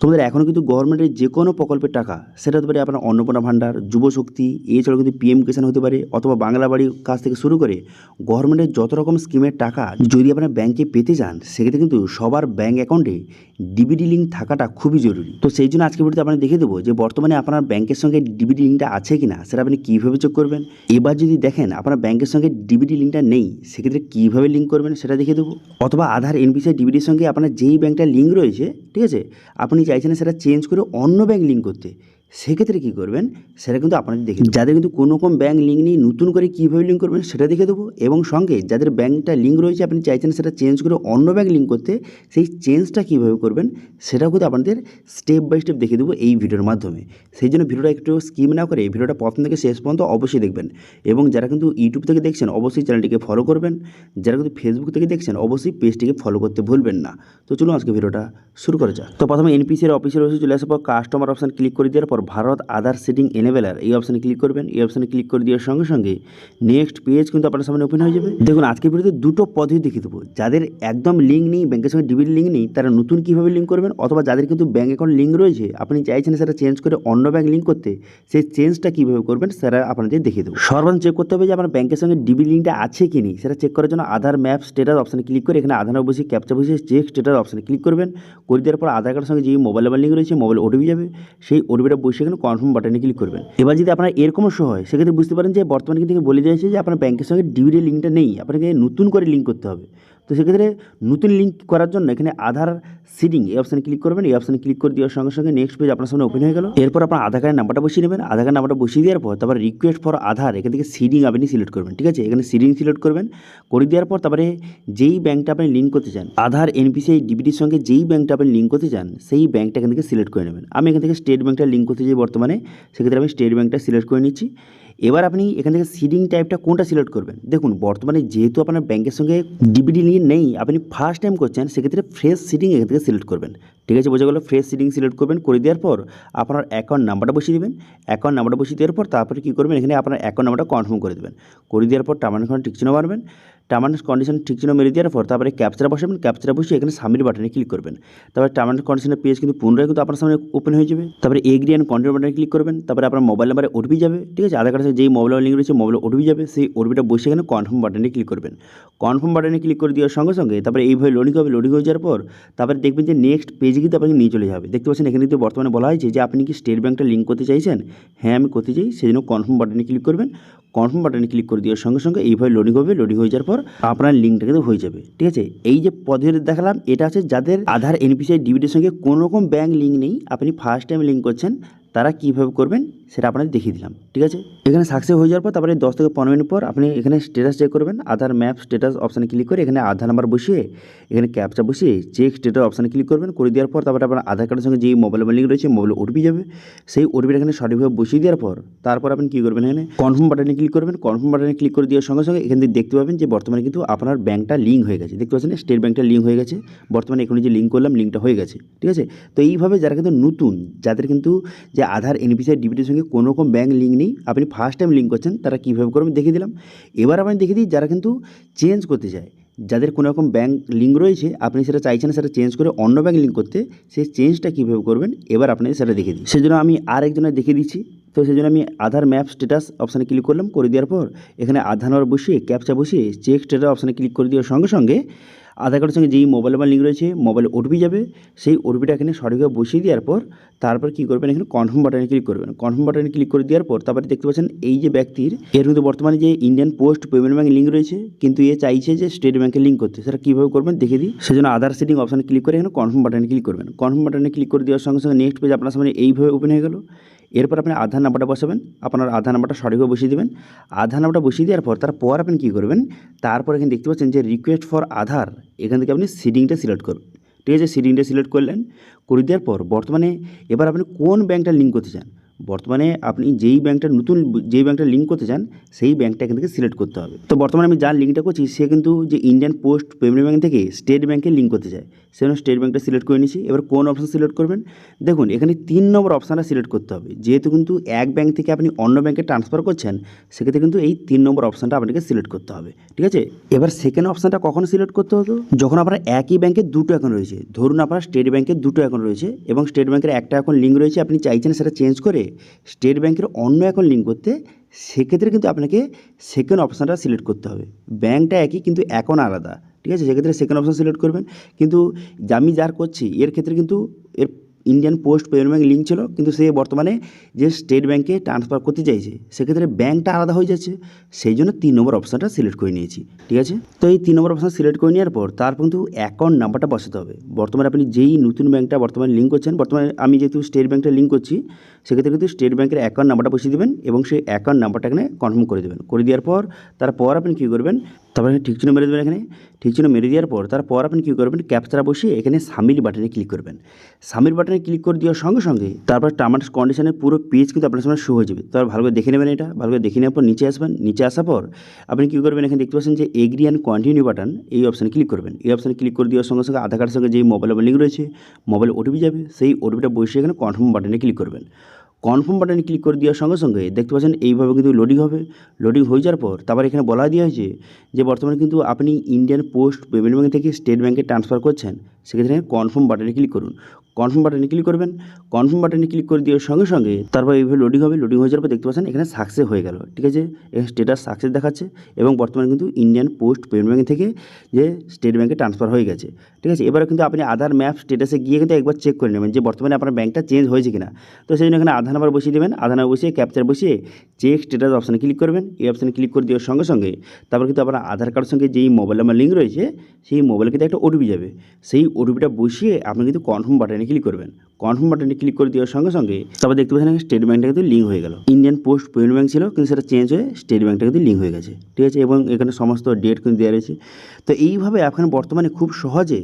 তোমাদের এখনও কিন্তু গভর্নমেন্টের যে কোনো প্রকল্পের টাকা, সেটা হতে পারে আপনার অন্নপূর্ণা ভাণ্ডার, যুবশক্তি, এছাড়াও কিন্তু পিএম কিষাণ হতে পারে, অথবা বাংলা বাড়ির কাছ থেকে শুরু করে গভর্নমেন্টের যত রকম স্কিমের টাকা যদি আপনার ব্যাংকে পেতে চান, সেক্ষেত্রে কিন্তু সবার ব্যাংক অ্যাকাউন্টে ডিবিটি লিঙ্ক থাকাটা খুবই জরুরি। তো সেই জন্য আজকে ভিডিওতে আপনাকে দেখে দেবো যে বর্তমানে আপনার ব্যাংকের সঙ্গে ডিবিটি লিঙ্কটা আছে কিনা, সেটা আপনি কীভাবে চেক করবেন। এবার যদি দেখেন আপনার ব্যাংকের সঙ্গে ডিবিটি লিঙ্কটা নেই, সেক্ষেত্রে কীভাবে লিঙ্ক করবেন সেটা দেখে দেবো। অথবা আধার এনপিসিআই ডিবিটির সঙ্গে আপনার যেই ব্যাংকটা লিঙ্ক রয়েছে, ঠিক আছে, আপনি চাইছেন সেটা চেঞ্জ করে অন্য ব্যাংক লিঙ্ক করতে, সেক্ষেত্রে কী করবেন সেটা কিন্তু আপনাদের দেখে দেবো। যাদের কিন্তু কোনো রকম ব্যাংক লিঙ্ক নেই, নতুন করে কীভাবে লিঙ্ক করবেন সেটা দেখে দেবো। এবং সঙ্গে যাদের ব্যাংকটা লিঙ্ক রয়েছে, আপনি চাইছেন সেটা চেঞ্জ করে অন্য ব্যাংক লিঙ্ক করতে, সেই চেঞ্জটা কীভাবে করবেন সেটাও কিন্তু আপনাদের স্টেপ বাই স্টেপ দেখে দেবো এই ভিডিওর মাধ্যমে। সেই জন্য ভিডিওটা একটু স্কিপ না করে ভিডিওটা প্রথম থেকে শেষ পর্যন্ত অবশ্যই দেখবেন। এবং যারা কিন্তু ইউটিউব থেকে দেখছেন অবশ্যই চ্যানেলটিকে ফলো করবেন, যারা কিন্তু ফেসবুক থেকে দেখছেন অবশ্যই পেজটিকে ফলো করতে ভুলবেন না। তো চলুন আজকে ভিডিওটা শুরু করা যাক। তো প্রথমে এনপিসিআর অফিসিয়াল ওয়েবসাইটে চলে আসার পর কাস্টমার অপশন ক্লিক করে দেওয়ার পর ভারত আধার সিডিং এনেবেলার এই অপশানে ক্লিক করবেন। এই অপশানে ক্লিক করে দেওয়ার সঙ্গে সঙ্গে নেক্সট পেজ কিন্তু আপনার সামনে ওপেন হয়ে যাবে। দেখুন আজকের ভিডিওতে দুটো পদ্ধতি দেখিয়ে দেবো। যাদের একদম লিঙ্ক নেই, ব্যাংকের সঙ্গে ডিবিটি লিঙ্ক নেই, তারা নতুন কীভাবে লিঙ্ক করবেন, অথবা যাদের কিন্তু ব্যাঙ্ক অ্যাকাউন্ট লিঙ্ক রয়েছে, আপনি চাইছেন সেটা চেঞ্জ করে অন্য ব্যাংক লিঙ্ক করতে, সেই চেঞ্জটা কীভাবে করবেন সেটা আপনাদের দেখিয়ে দেবো। সর্বপ্রথম চেক করতে হবে যে আপনার ব্যাংকের সঙ্গে ডিবিটি লিঙ্কটা আছে কি নেই। সেটা চেক করার জন্য আধার ম্যাপ স্ট্যাটাস অপশানে ক্লিক করে এখানে আধার বসিয়ে ক্যাপচা বসিয়ে চেক স্ট্যাটাস অপশানে ক্লিক করবেন। করে দেওয়ার পর আধার কার্ডের সঙ্গে যে মোবাইল নাম্বার লিঙ্ক রয়েছে, মোবাইল ওটিপি যাবে, সেই ওটিপিটা বসিয়ে এখানে কনফার্ম বাটনে ক্লিক করবেন। এবার যদি আপনার এরকম শো হয়, সেক্ষেত্রে বুঝতে পারেন যে বর্তমানে কিন্তু বলে দিয়েছে যে আপনার ব্যাংকের সঙ্গে ডিবিটি লিঙ্কটা নেই, আপনাকে নতুন করে লিঙ্ক করতে হবে। তো সেক্ষেত্রে নতুন লিঙ্ক করার জন্য এখানে আধার সিডিং এই অপশানে ক্লিক করবেন। এই অপশানে ক্লিক করে দেওয়ার সঙ্গে সঙ্গে নেক্সট পেজ আপনার সামনে ওপেন হয়ে গেল। এরপর আপনার আধার কার্ডের নাম্বারটা বসিয়ে নেবেন। আধার কার্ড নাম্বারটা বসিয়ে দেওয়ার পর তারপর রিকোয়েস্ট ফর আধার এখান থেকে সিডিং আপনি সিলেক্ট করবেন, ঠিক আছে। এখানে সিডিং সিলেক্ট করবেন। করে দেওয়ার পর তারপরে যেই ব্যাংকটা আপনি লিঙ্ক করতে চান, আধার এনপিসিআই ডিবিটির সঙ্গে যেই ব্যাংকটা আপনি লিঙ্ক করতে চান, সেই ব্যাংকটা এখান থেকে সিলেক্ট করে নেবেন। আমি এখান থেকে স্টেট ব্যাংকটা লিঙ্ক করতে চাই বর্তমানে, সেক্ষেত্রে আমি স্টেট ব্যাংকটা সিলেক্ট করে নিচ্ছি। এবার আপনি এখান থেকে সিডিং টাইপটা কোনটা সিলেক্ট করবেন। দেখুন বর্তমানে যেহেতু আপনার ব্যাংকের সঙ্গে ডিবিটি লিঙ্ক নেই, আপনি ফার্স্ট টাইম করছেন, সেক্ষেত্রে ফ্রেশ সিডিং এখান থেকে সিলেক্ট করবেন, ঠিক আছে। বোঝা গেল। ফ্রেশ সিডিং সিলেক্ট করবেন। করে দেওয়ার পর আপনার অ্যাকাউন্ট নাম্বারটা বসিয়ে দেবেন। অ্যাকাউন্ট নাম্বারটা বসিয়ে দেওয়ার পর তারপরে কী করবেন, এখানে আপনার অ্যাকাউন্ট নাম্বারটা কনফার্ম করে দেবেন। করে দেওয়ার পর টার্ম অ্যান্ড কন্ডিশন ঠিক চিহ্ন মারবেন। টার্ম অ্যান্ড কন্ডিশন ঠিক চিহ্ন মেরে দেওয়ার পর তারপরে ক্যাপচারা বসাবেন। ক্যাপচারা বসিয়ে এখানে সাবমিট বাটনে ক্লিক করবেন। তারপরে টার্ম অ্যান্ড কন্ডিশনের পেজ কিন্তু পুনরায় কিন্তু আপনার সামনে ওপেন হয়ে যাবে। তারপরে এগ্রি অ্যান্ড কন্টিনিউ বাটনে ক্লিক করবেন। তারপরে আপনার মোবাইল নাম্বারে ওটিপি যাবে, ঠিক আছে। আধার কার্ডের যেই মোবাইল লিঙ্ক রয়েছে, মোবাইল ওটিপি যাবে, সেই ওটিপিটা বসে এখানে কনফার্ম বাটনে ক্লিক করবেন। কনফার্ম বাটনে ক্লিক করে দেওয়ার সঙ্গে সঙ্গে তারপরে এইভাবে লোডিং হবে। লোডিং হয়ে যাওয়ার পর তারপরে দেখবেন যে নেক্সট পেজে কিন্তু আপনাকে নিয়ে চলে যাবে। দেখতে পাচ্ছেন এখানে কিন্তু বর্তমানে বলা হয়েছে যে আপনি কি স্টেট ব্যাংকটা লিঙ্ক করতে চাইছেন। হ্যাঁ আমি করতে চাই, সেই জন্য কনফার্ম বাটনে ক্লিক করবেন। কনফার্ম বাটনে ক্লিক করে দেওয়ার সঙ্গে সঙ্গে এইভাবে লোডিং হবে। লোডিং হয়ে যাওয়ার পর আপনার লিঙ্কটা কিন্তু হয়ে যাবে, ঠিক আছে। এই যে পদ্ধতি দেখালাম, এটা হচ্ছে যাদের আধার এনপিসিআই ডিবিটির সঙ্গে কোনো রকম ব্যাংক লিঙ্ক নেই, আপনি ফার্স্ট টাইম লিঙ্ক করছেন, তারা কীভাবে করবেন সেটা আপনাদের দেখিয়ে দিলাম, ঠিক আছে। এখানে সাকসেস হয়ে যাওয়ার পর তারপরে 10 থেকে 15 মিনিট পর আপনি এখানে স্ট্যাটাস চেক করবেন। আধার ম্যাপ স্ট্যাটাস অপশানে ক্লিক করে এখানে আধার নাম্বার বসিয়ে এখানে ক্যাপচা বসিয়ে চেক স্ট্যাটাস অপশানে ক্লিক করবেন। করে দেওয়ার পর তারপরে আপনার আধার কার্ডের সঙ্গে যেই মোবাইল লিঙ্ক রয়েছে, মোবাইল ওটিপি যাবে, সেই ওটিপিটা এখানে সঠিকভাবে বসিয়ে দেওয়ার পর তারপর আপনি কী করবেন, এখানে কনফার্ম বাটনে ক্লিক করবেন। কনফার্ম বাটনে ক্লিক করে দেওয়ার সঙ্গে সঙ্গে এখান থেকে দেখতে পাবেন যে বর্তমানে কিন্তু আপনার ব্যাংকটা লিঙ্ক হয়ে গেছে। দেখতে পাচ্ছেন স্টেট ব্যাংকটা লিঙ্ক হয়ে গেছে। বর্তমানে এখানে যে লিঙ্ক করলাম, লিঙ্কটা হয়ে গেছে, ঠিক আছে। তো এইভাবে যারা কিন্তু নতুন, যাদের কিন্তু যে আধার এনপিসিআই ডিবিটির সঙ্গে কোনো রকম ব্যাংক লিঙ্ক নেই, আপনি ফার্স্ট টাইম লিঙ্ক করছেন, তারা কীভাবে করবেন দেখিয়ে দিলাম। এবার আমি দেখিয়ে দিই যারা কিন্তু চেঞ্জ করতে চায়, যাদের কোনো রকম ব্যাংক লিঙ্ক রয়েছে, আপনি সেটা চাইছেন সেটা চেঞ্জ করে অন্য ব্যাংক লিঙ্ক করতে, সেই চেঞ্জটা কীভাবে করবেন এবার আপনাদের সেটা দেখিয়ে দিই। সেজন্য আমি আরেকজনের দেখিয়ে দিচ্ছি। তো সেই জন্য আমি আধার ম্যাপ স্ট্যাটাস অপশানে ক্লিক করলাম। করে দেওয়ার পর এখানে আধার নাম্বার বসিয়ে ক্যাপচা বসিয়ে চেক স্ট্যাটাস অপশানে ক্লিক করে দেওয়ার সঙ্গে সঙ্গে আধার কার্ডের সঙ্গে যেই মোবাইল নাম্বার লিঙ্ক রয়েছে, মোবাইল ওটিপি যাবে, সেই ওটিপিটা এখানে সঠিকভাবে বসিয়ে দেওয়ার পর তারপর কী করবেন, এখানে কনফার্ম বাটনে ক্লিক করবেন। কনফার্ম বাটনে ক্লিক করে দেওয়ার পর তারপরে দেখতে পাচ্ছেন এই যে ব্যক্তির এর কিন্তু বর্তমানে যে Indian post payment bank link রয়েছে, কিন্তু এ চাইছে যে স্টেট ব্যাঙ্কে লিঙ্ক করতে, সেটা কীভাবে করবেন দেখে দিই। সেজন্য আধার সেটিং অপশানে ক্লিক করে এখানে কনফার্ম বাটনে ক্লিক করবেন। কনফার্ম বাটনে ক্লিক করে দেওয়ার সঙ্গে সঙ্গে নেক্সট পেজ আপনার সামনে এইভাবে ওপেন হয়ে গেল। এরপর আপনি আধার নাম্বারটা বসাবেন। আপনার আধার নাম্বারটা সঠিকভাবে বসিয়ে দেবেন। আধার নাম্বারটা বসিয়ে দেওয়ার পর তারপর আপনি কী করবেন, তারপর এখানে দেখতে পাচ্ছেন যে রিকোয়েস্ট ফর আধার, এখান থেকে আপনি সিডিংটা সিলেক্ট করবেন, ঠিক আছে। সিডিংটা সিলেক্ট করলেন। করে দেওয়ার পর বর্তমানে এবার আপনি কোন ব্যাংকটা লিঙ্ক করতে চান, বর্তমানে আপনি যেই ব্যাঙ্কটা নতুন যেই ব্যাঙ্কটা লিঙ্ক করতে চান সেই ব্যাঙ্কটা এখান থেকে সিলেক্ট করতে হবে। তো বর্তমানে আমি যার লিঙ্কটা করছি সে কিন্তু যে ইন্ডিয়ান পোস্ট পেমেন্ট ব্যাঙ্ক থেকে স্টেট ব্যাঙ্কে লিঙ্ক করতে চায়, সেজন্য স্টেট ব্যাঙ্কটা সিলেক্ট করে নিয়েছি। এবার কোন অপশান সিলেক্ট করবেন, দেখুন এখানে 3 নম্বর অপশানটা সিলেক্ট করতে হবে। যেহেতু কিন্তু এক ব্যাঙ্ক থেকে আপনি অন্য ব্যাঙ্কে ট্রান্সফার করছেন, সেক্ষেত্রে কিন্তু এই 3 নম্বর অপশানটা আপনাকে সিলেক্ট করতে হবে, ঠিক আছে। এবার সেকেন্ড অপশানটা কখন সিলেক্ট করতে হতো, যখন আপনার একই ব্যাঙ্কে দুটো অ্যাকাউন্ট রয়েছে। ধরুন আপনার স্টেট ব্যাঙ্কের দুটো অ্যাকাউন্ট রয়েছে এবং স্টেট ব্যাঙ্কের একটা অ্যাকাউন্ট লিঙ্ক রয়েছে, আপনি চাইছেন সেটা চেঞ্জ করে স্টেট ব্যাঙ্কের অন্য অ্যাকাউন্ট লিঙ্ক করতে, সেক্ষেত্রে কিন্তু আপনাকে সেকেন্ড অপশানটা সিলেক্ট করতে হবে। ব্যাঙ্কটা একই কিন্তু অ্যাকাউন্ট আলাদা, ঠিক আছে, সেক্ষেত্রে সেকেন্ড অপশান সিলেক্ট করবেন। কিন্তু আমি যার করছি এর ক্ষেত্রে কিন্তু এর Indian post payment bank link ছিল, কিন্তু সে বর্তমানে যে স্টেট ব্যাঙ্কে ট্রান্সফার করতে চাইছে সেক্ষেত্রে ব্যাঙ্কটা আলাদা হয়ে যাচ্ছে, সেই জন্য 3 নম্বর অপশানটা সিলেক্ট করে নিয়েছি, ঠিক আছে। তো এই 3 নম্বর অপশান সিলেক্ট করে নেওয়ার পর তার কিন্তু অ্যাকাউন্ট নাম্বারটা বসাতে হবে। বর্তমানে আপনি যেই নতুন ব্যাঙ্কটা বর্তমানে লিঙ্ক করছেন, বর্তমানে আমি যেহেতু স্টেট ব্যাঙ্কটা লিঙ্ক করছি, সেক্ষেত্রে কিন্তু স্টেট ব্যাঙ্কের অ্যাকাউন্ট নাম্বারটা বসিয়ে দেবেন এবং সেই অ্যাকাউন্ট নাম্বারটা এখানে কনফার্ম করে দেবেন। করে দেওয়ার পর তারপর আপনি কী করবেন, তারপর এখানে ঠিক চিহ্ন মেরে দেবেন। এখানে ঠিক চিহ্ন মেরে দেওয়ার পর তারপর আপনি কী করবেন, ক্যাপচারা বসিয়ে এখানে সাবমিট বাটনে ক্লিক করবেন। সাবমিট বাটনে ক্লিক করে দেওয়ার সঙ্গে সঙ্গে তারপর টার্মস কন্ডিশনের পুরো পেজ কিন্তু আপনার সামনে শো হয়ে যাবে। তারপর ভালো করে দেখে নেবেন, এটা ভালো করে দেখে নেওয়ার পর নিচে আসবেন। নিচে আসার পর আপনি কী করবেন, এখানে দেখতে পাচ্ছেন যে এগ্রি অ্যান্ড কন্টিনিউ বাটন, এই অপশানে ক্লিক করবেন। এই অপশানে ক্লিক করে দেওয়ার সঙ্গে সঙ্গে আধার কার্ডের সঙ্গে যেই মোবাইল লিঙ্ক রয়েছে, মোবাইল ওটিপি যাবে, সেই ওটিপিটা বসিয়ে এখানে কনফার্ম বাটনে ক্লিক করবেন। কনফার্ম বাটনে ক্লিক করে দেওয়ার সঙ্গে সঙ্গে দেখতে পাচ্ছেন এইভাবে কিন্তু লোডিং হবে। লোডিং হয়ে যাওয়ার পর তারপর এখানে বলা দেওয়া হয়েছে যে বর্তমানে কিন্তু আপনি ইন্ডিয়ান পোস্ট পেমেন্ট ব্যাঙ্ক থেকে স্টেট ব্যাঙ্কে ট্রান্সফার করছেন, সেক্ষেত্রে কনফার্ম বাটনে ক্লিক করুন। কনফার্ম বাটনে ক্লিক করবেন। কনফার্ম বাটনে ক্লিক করে দেওয়ার সঙ্গে সঙ্গে তারপর এইভাবে লোডিং হবে। লোডিং হয়ে যাওয়ার পর দেখতে পাচ্ছেন এখানে সাকসেস হয়ে গেল, ঠিক আছে, এখানে স্টেটাস সাকসেস দেখাচ্ছে এবং বর্তমানে কিন্তু ইন্ডিয়ান পোস্ট পেমেন্ট ব্যাঙ্ক থেকে যে স্টেট ব্যাঙ্কে ট্রান্সফার হয়ে গেছে, ঠিক আছে। এবারে কিন্তু আপনি আধার ম্যাপ স্টেটাসে গিয়ে কিন্তু একবার চেক করে নেবেন যে বর্তমানে আপনার ব্যাঙ্কটা চেঞ্জ হয়েছে কিনা। তো সেই জন্য এখানে আধার নাম্বার বসিয়ে দেবেন। আধার নাম্বার বসিয়ে ক্যাপচার বসিয়ে চেক স্টেটাস অপশানে ক্লিক করবেন। এই অপশানে ক্লিক করে দেওয়ার সঙ্গে সঙ্গে তারপর কিন্তু আপনার আধার কার্ডের সঙ্গে যেই মোবাইল নাম্বার লিঙ্ক রয়েছে, সেই মোবাইলে কিন্তু একটা ওটিপি যাবে। সেই ওটিপিটা বসিয়ে আপনি কিন্তু কনফার্ম বাটনে ক্লিক করবেন। কনফার্ম বাটনে ক্লিক করে দেওয়ার সঙ্গে সঙ্গে তারপর দেখতে পাচ্ছেন স্টেট ব্যাঙ্কটা কিন্তু লিঙ্ক হয়ে গেল। ইন্ডিয়ান পোস্ট পেমেন্ট ব্যাঙ্ক ছিল কিন্তু সেটা চেঞ্জ হয়ে স্টেট ব্যাঙ্কটা কিন্তু লিঙ্ক হয়ে গেছে, ঠিক আছে, এবং এখানে সমস্ত ডেট কিন্তু দেওয়া রয়েছে। তো এইভাবে এখন বর্তমানে খুব সহজে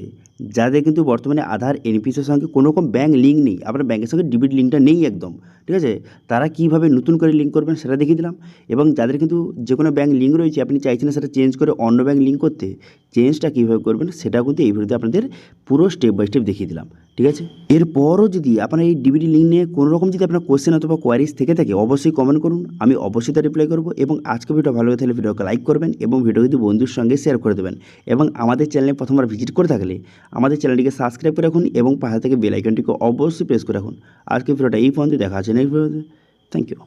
যাদের কিন্তু বর্তমানে আধার এনপিসির সঙ্গে কোনো রকম ব্যাঙ্ক লিঙ্ক নেই, আপনার ব্যাঙ্কের সঙ্গে ডিবিট লিঙ্কটা নেই একদম, ঠিক আছে, তারা কীভাবে নতুন করে লিঙ্ক করবেন সেটা দেখিয়ে দিলাম। এবং যাদের কিন্তু যে কোনো ব্যাঙ্ক লিঙ্ক রয়েছে আপনি চাইছেন সেটা চেঞ্জ করে অন্য ব্যাঙ্ক লিঙ্ক করতে, চেঞ্জটা কীভাবে করবেন সেটাও কিন্তু এই ভিডিওতে আপনাদের পুরো স্টেপ বাই স্টেপ দেখিয়ে দিলাম, ঠিক আছে। এরপরও যদি আপনার এই ডিবিটি লিঙ্ক নিয়ে কোনো রকম যদি আপনার কোয়েশ্চেন অথবা কোয়ারিজ থেকে থাকে অবশ্যই কমেন্ট করুন, আমি অবশ্যই তার রিপ্লাই করবো। এবং আজকে ভিডিও ভালো লাগে থাকলে ভিডিওকে লাইক করবেন এবং ভিডিও যদি বন্ধুর সঙ্গে শেয়ার করে দেবেন। এবং আমাদের চ্যানেলে প্রথমবার ভিজিট করে থাকলে আমাদের চ্যানেলটিকে সাবস্ক্রাইব করে রাখুন এবং পাশে থেকে বেল আইকনটিকে অবশ্যই প্রেস করে রাখুন। আজকে ভিডিওটা এই পর্যন্ত, দেখা আছে নেক্সট ভিডিওতে। Thank you.